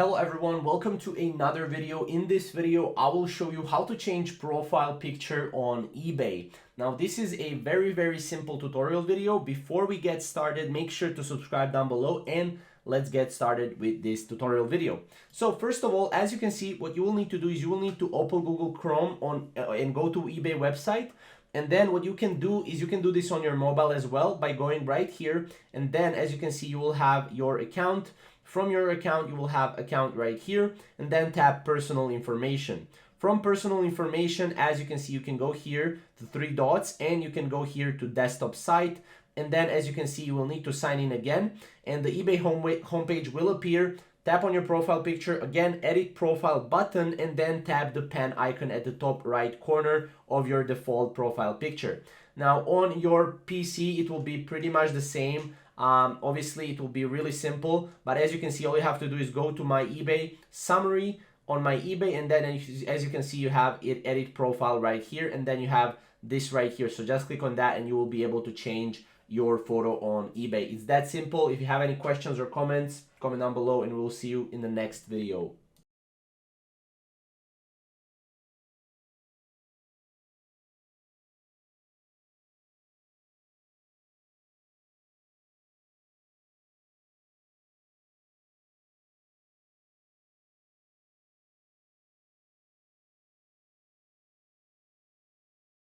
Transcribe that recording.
Hello everyone, welcome to another video. In this video, I will show you how to change profile picture on eBay. Now this is a very simple tutorial video. Before we get started, make sure to subscribe down below and let's get started with this tutorial video. So first of all, as you can see, what you will need to do is you will need to open Google Chrome and go to eBay website. And then what you can do is you can do this on your mobile as well by going right here. And then as you can see, you will have your account. From your account, you will have account right here and then tap personal information. From personal information, as you can see, you can go here to three dots and you can go here to desktop site. And then as you can see, you will need to sign in again and the eBay homepage will appear. Tap on your profile picture, again, edit profile button, and then tap the pen icon at the top right corner of your default profile picture. Now on your PC, it will be pretty much the same. Obviously, it will be really simple, but as you can see, all you have to do is go to my eBay summary on my eBay, and then as you can see, you have it edit profile right here, and then you have this right here. So just click on that and you will be able to change your photo on eBay. It's that simple. If you have any questions or comments, comment down below and we'll see you in the next video.